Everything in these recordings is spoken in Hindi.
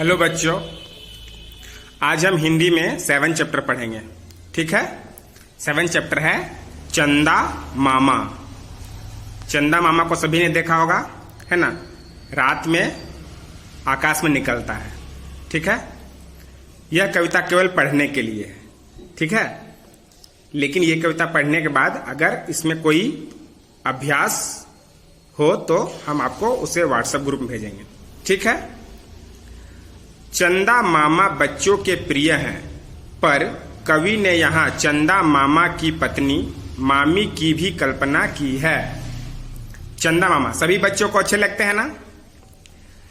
हेलो बच्चों, आज हम हिंदी में 7 चैप्टर पढ़ेंगे। ठीक है। 7 चैप्टर है चंदा मामा। चंदा मामा को सभी ने देखा होगा, है ना। रात में आकाश में निकलता है। ठीक है। यह कविता केवल पढ़ने के लिए है। ठीक है। लेकिन यह कविता पढ़ने के बाद अगर इसमें कोई अभ्यास हो तो हम आपको उसे व्हाट्सएप ग्रुप में भेजेंगे। ठीक है। चंदा मामा बच्चों के प्रिय हैं, पर कवि ने यहाँ चंदा मामा की पत्नी मामी की भी कल्पना की है। चंदा मामा सभी बच्चों को अच्छे लगते हैं ना,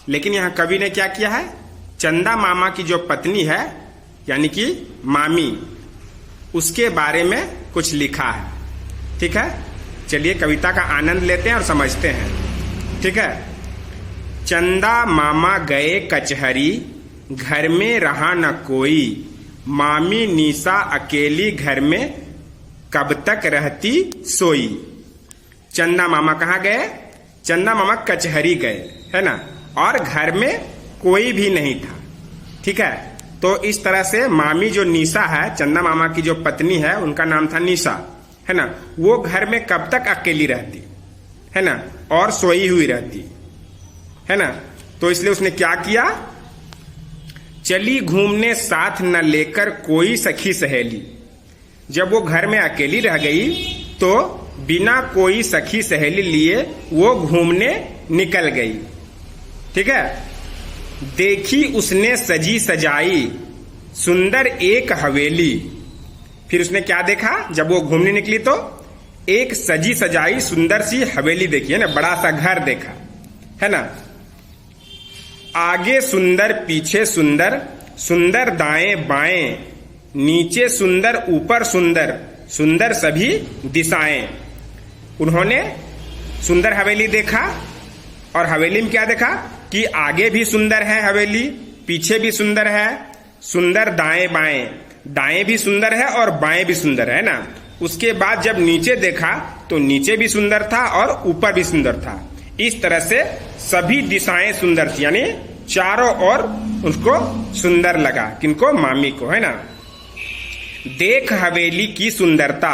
लेकिन यहाँ कवि ने क्या किया है, चंदा मामा की जो पत्नी है यानी कि मामी, उसके बारे में कुछ लिखा है। ठीक है। चलिए कविता का आनंद लेते हैं और समझते हैं। ठीक है। चंदा मामा गए कचहरी, घर में रहा न कोई, मामी निशा अकेली घर में कब तक रहती सोई। चंदा मामा कहाँ गए? चंदा मामा कचहरी गए, है ना, और घर में कोई भी नहीं था। ठीक है। तो इस तरह से मामी जो निशा है, चंदा मामा की जो पत्नी है, उनका नाम था निशा, है ना, वो घर में कब तक अकेली रहती, है ना, और सोई हुई रहती, है ना। तो इसलिए उसने क्या किया, चली घूमने साथ न लेकर कोई सखी सहेली। जब वो घर में अकेली रह गई तो बिना कोई सखी सहेली लिए वो घूमने निकल गई। ठीक है। देखी उसने सजी सजाई सुंदर एक हवेली। फिर उसने क्या देखा, जब वो घूमने निकली तो एक सजी सजाई सुंदर सी हवेली देखी, है ना, बड़ा सा घर देखा, है ना। आगे सुंदर पीछे सुंदर, सुंदर दाएं बाएं, नीचे सुंदर ऊपर सुंदर, सुंदर सभी दिशाएं। उन्होंने सुंदर हवेली देखा, और हवेली में क्या देखा कि आगे भी सुंदर है हवेली, पीछे भी सुंदर है, सुंदर दाएं बाएं, दाएं भी सुंदर है और बाएं भी सुंदर है ना। उसके बाद जब नीचे देखा तो नीचे भी सुंदर था और ऊपर भी सुंदर था। इस तरह से सभी दिशाएं सुंदर थी, यानी चारों ओर उसको सुंदर लगा। किनको? मामी को, है ना। देख हवेली की सुंदरता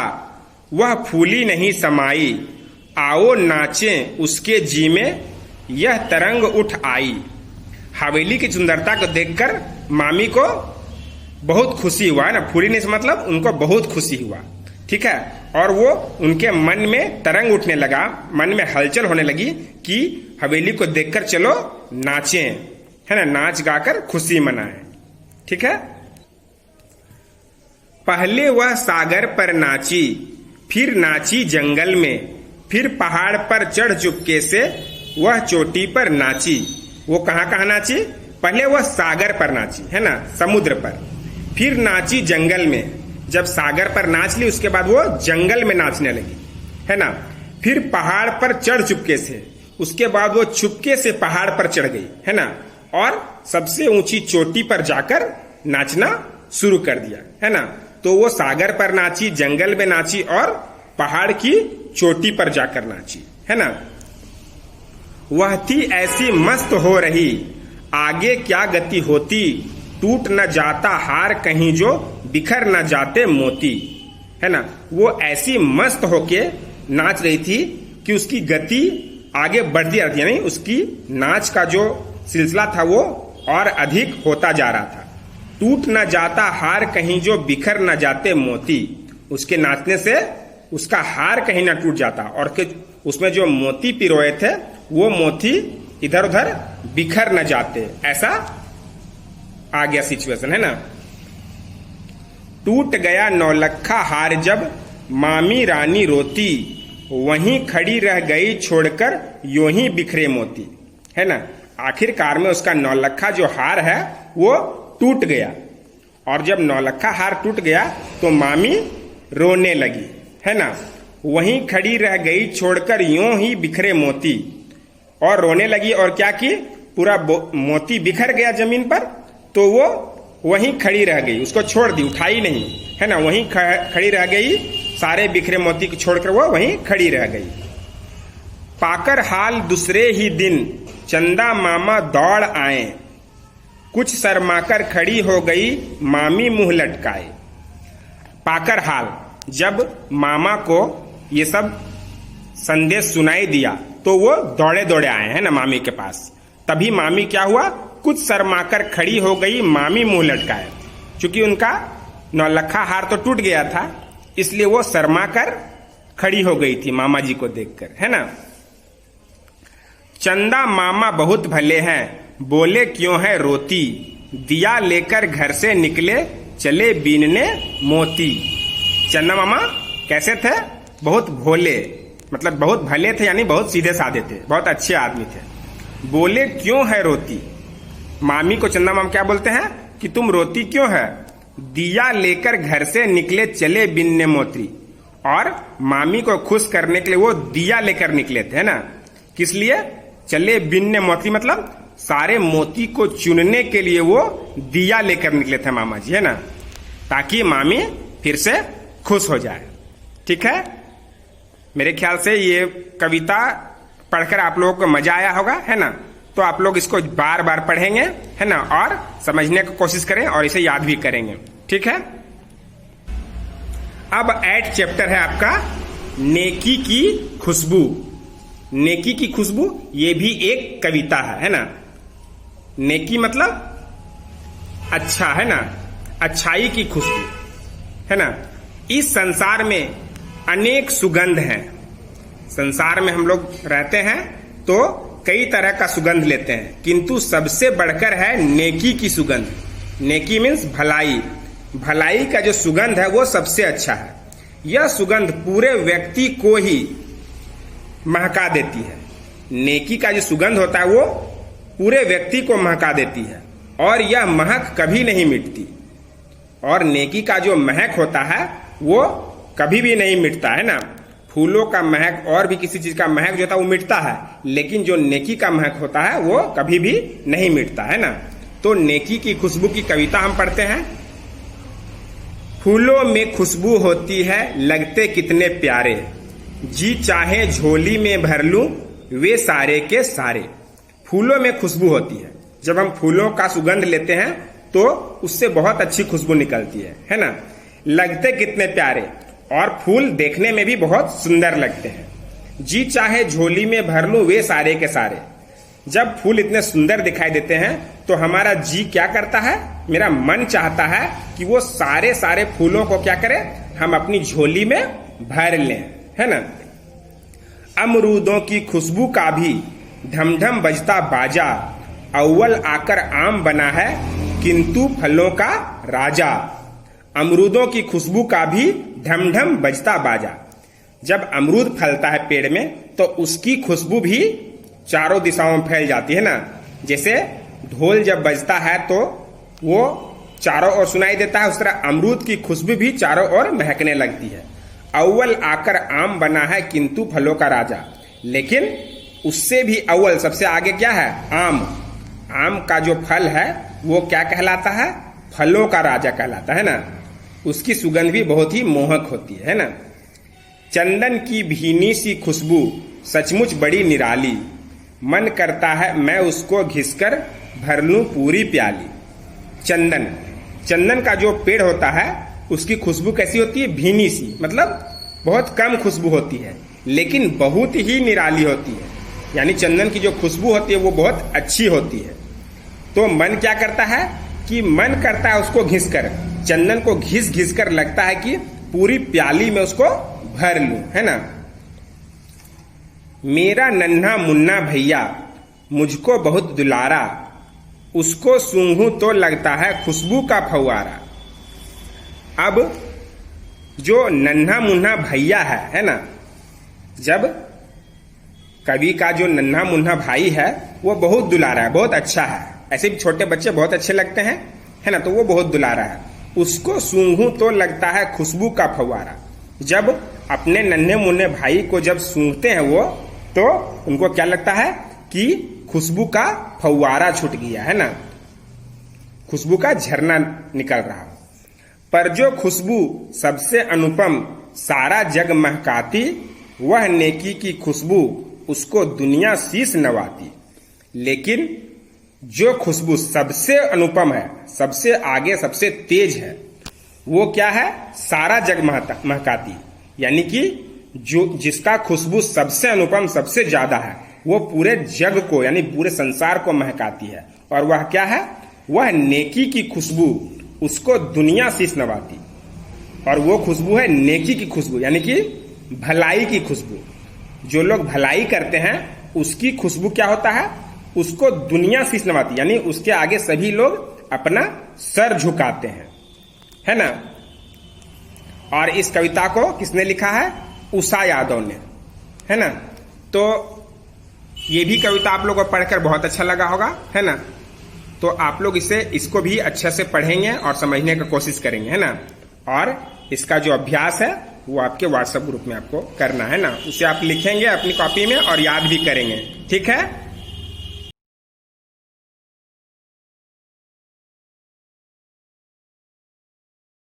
वह फूली नहीं समाई, आओ नाचें उसके जी में यह तरंग उठ आई। हवेली की सुंदरता को देखकर मामी को बहुत खुशी हुआ, है ना। फूली नहीं मतलब उनको बहुत खुशी हुआ। ठीक है। और वो उनके मन में तरंग उठने लगा, मन में हलचल होने लगी कि हवेली को देखकर चलो नाचें, है ना, नाच गाकर खुशी मनाएं। ठीक है। पहले वह सागर पर नाची, फिर नाची जंगल में, फिर पहाड़ पर चढ़ चुपके से वह चोटी पर नाची। वो कहाँ कहाँ नाची? पहले वह सागर पर नाची, है ना, समुद्र पर, फिर नाची जंगल में। जब सागर पर नाच ली उसके बाद वो जंगल में नाचने लगी, है ना। फिर पहाड़ पर चढ़ चुपके से, उसके बाद वो चुपके से पहाड़ पर चढ़ गई, है ना, और सबसे ऊंची चोटी पर जाकर नाचना शुरू कर दिया, है ना। तो वो सागर पर नाची, जंगल में नाची और पहाड़ की चोटी पर जाकर नाची, है ना। वह थी ऐसी मस्त हो रही, आगे क्या गति होती, टूट न जाता हार कहीं जो बिखर न जाते मोती, है ना। वो ऐसी मस्त होके नाच रही थी कि उसकी गति आगे बढ़ती रहती, यानी उसकी नाच का जो सिलसिला था वो और अधिक होता जा रहा था। टूट न जाता हार कहीं जो बिखर न जाते मोती, उसके नाचने से उसका हार कहीं ना टूट जाता, और उसमें जो मोती पिरोए थे वो मोती इधर उधर बिखर न जाते, ऐसा आ गया सिचुएशन, है ना। टूट गया नौलखा हार जब मामी रानी रोती, वहीं खड़ी रह गई छोड़कर यूं ही बिखरे मोती, है ना। आखिरकार में उसका नौलखा जो हार है वो टूट गया, और जब नौलखा हार टूट गया तो मामी रोने लगी, है ना। वहीं खड़ी रह गई छोड़कर यूं ही बिखरे मोती, और रोने लगी, और क्या की, पूरा मोती बिखर गया जमीन पर, तो वो वहीं खड़ी रह गई, उसको छोड़ दी, उठाई नहीं, है ना, वहीं खड़ी रह गई, सारे बिखरे मोती को छोड़कर वो वहीं खड़ी रह गई। पाकर हाल दूसरे ही दिन चंदा मामा दौड़ आए, कुछ शर्माकर खड़ी हो गई मामी मुंह लटकाए। पाकर हाल, जब मामा को ये सब संदेश सुनाई दिया तो वो दौड़े दौड़े आए हैं ना मामी के पास। तभी मामी क्या हुआ, कुछ शर्माकर खड़ी हो गई मामी मुंह लटकाए। क्योंकि उनका नौलखा हार तो टूट गया था, इसलिए वो शर्माकर खड़ी हो गई थी मामा जी को देखकर, है ना। चंदा मामा बहुत भले हैं, बोले क्यों है रोती, दिया लेकर घर से निकले चले बीनने मोती। चंदा मामा कैसे थे, बहुत भोले, मतलब बहुत भले थे, यानी बहुत सीधे साधे थे, बहुत अच्छे आदमी थे। बोले क्यों है रोती, मामी को चंदा मामा क्या बोलते हैं कि तुम रोती क्यों है। दिया लेकर घर से निकले चले बिनने मोती, और मामी को खुश करने के लिए वो दिया लेकर निकले थे, है ना। किस लिए, चले बिनने मोती, मतलब सारे मोती को चुनने के लिए वो दिया लेकर निकले थे मामा जी, है ना, ताकि मामी फिर से खुश हो जाए। ठीक है, मेरे ख्याल से ये कविता पढ़कर आप लोगों को मजा आया होगा, है ना। तो आप लोग इसको बार बार पढ़ेंगे, है ना, और समझने की कोशिश करें और इसे याद भी करेंगे। ठीक है, अब 8 चैप्टर है आपका नेकी की खुशबू। नेकी की खुशबू ये भी एक कविता है ना। नेकी मतलब अच्छा, है ना, अच्छाई की खुशबू, है ना। इस संसार में अनेक सुगंध हैं। संसार में हम लोग रहते हैं तो कई तरह का सुगंध लेते हैं, किंतु सबसे बढ़कर है नेकी की सुगंध। नेकी मीन्स भलाई। भलाई का जो सुगंध है वो सबसे अच्छा है। यह सुगंध पूरे व्यक्ति को ही महका देती है। नेकी का जो सुगंध होता है वो पूरे व्यक्ति को महका देती है, और यह महक कभी नहीं मिटती। और नेकी का जो महक होता है वो कभी भी नहीं मिटता, है ना। फूलों का महक और भी किसी चीज का महक जो होता है वो मिटता है, लेकिन जो नेकी का महक होता है वो कभी भी नहीं मिटता, है ना। तो नेकी की खुशबू की कविता हम पढ़ते हैं। फूलों में खुशबू होती है लगते कितने प्यारे, जी चाहे झोली में भर लूं वे सारे के सारे। फूलों में खुशबू होती है, जब हम फूलों का सुगंध लेते हैं तो उससे बहुत अच्छी खुशबू निकलती है ना। लगते कितने प्यारे, और फूल देखने में भी बहुत सुंदर लगते हैं। जी चाहे झोली में भर लूं वे सारे के सारे। जब फूल इतने सुंदर दिखाई देते हैं तो हमारा जी क्या करता है, मेरा मन चाहता है कि वो सारे सारे फूलों को क्या करें, हम अपनी झोली में भर लें, है ना। अमरूदों की खुशबू का भी ढमढम बजता बाजा, अव्वल आकर आम बना है किंतु फलों का राजा। अमरूदों की खुशबू का भी ढमढम बजता बाजा। जब अमरूद फलता है पेड़ में तो उसकी खुशबू भी चारों दिशाओं में फैल जाती है ना। जैसे ढोल जब बजता है तो वो चारों ओर सुनाई देता है, उस तरह अमरूद की खुशबू भी चारों ओर महकने लगती है। अव्वल आकर आम बना है किंतु फलों का राजा, लेकिन उससे भी अव्वल सबसे आगे क्या है, आम। आम का जो फल है वो क्या कहलाता है, फलों का राजा कहलाता है ना। उसकी सुगंध भी बहुत ही मोहक होती है ना। चंदन की भीनी सी खुशबू सचमुच बड़ी निराली, मन करता है मैं उसको घिसकर भर लूं पूरी प्याली। चंदन, चंदन का जो पेड़ होता है उसकी खुशबू कैसी होती है, भीनी सी, मतलब बहुत कम खुशबू होती है लेकिन बहुत ही निराली होती है। यानी चंदन की जो खुशबू होती है वो बहुत अच्छी होती है। तो मन क्या करता है कि मन करता है उसको घिसकर, चंदन को घिस घिस कर लगता है कि पूरी प्याली में उसको भर लूं, है ना। मेरा नन्हा मुन्ना भैया मुझको बहुत दुलारा, उसको सूंघूं तो लगता है खुशबू का फव्वारा। अब जो नन्हा मुन्ना भैया है ना, जब कवि का जो नन्हा मुन्ना भाई है वो बहुत दुलारा है, बहुत अच्छा है। ऐसे भी छोटे बच्चे बहुत अच्छे लगते हैं, है ना, तो वो बहुत दुलारा है। उसको सूंघूं तो लगता है खुशबू का फव्वारा। जब अपने नन्हे मुन्ने भाई को जब सूंघते हैं वो, तो उनको क्या लगता है कि खुशबू का फव्वारा छूट गया, है ना, खुशबू का झरना निकल रहा। पर जो खुशबू सबसे अनुपम सारा जग महकाती, वह नेकी की खुशबू उसको दुनिया शीश नवाती। लेकिन जो खुशबू सबसे अनुपम है, सबसे आगे, सबसे तेज है, वो क्या है? सारा जग महकाती। यानी कि जो जिसका खुशबू सबसे अनुपम, सबसे ज्यादा है, वो पूरे जग को यानी पूरे संसार को महकाती है। और वह क्या है? वह नेकी की खुशबू, उसको दुनिया शीश नवाती। और वो खुशबू है नेकी की खुशबू, यानी कि भलाई की खुशबू। जो लोग भलाई करते हैं उसकी खुशबू क्या होता है? उसको दुनिया शीश नवाती, यानी उसके आगे सभी लोग अपना सर झुकाते हैं, है ना। और इस कविता को किसने लिखा है? उषा यादव ने, है ना। तो ये भी कविता आप लोगों को पढ़कर बहुत अच्छा लगा होगा, है ना। तो आप लोग इसको भी अच्छे से पढ़ेंगे और समझने की कोशिश करेंगे, है ना। और इसका जो अभ्यास है वो आपके व्हाट्सएप ग्रुप में आपको करना है ना। उसे आप लिखेंगे अपनी कॉपी में और याद भी करेंगे, ठीक है।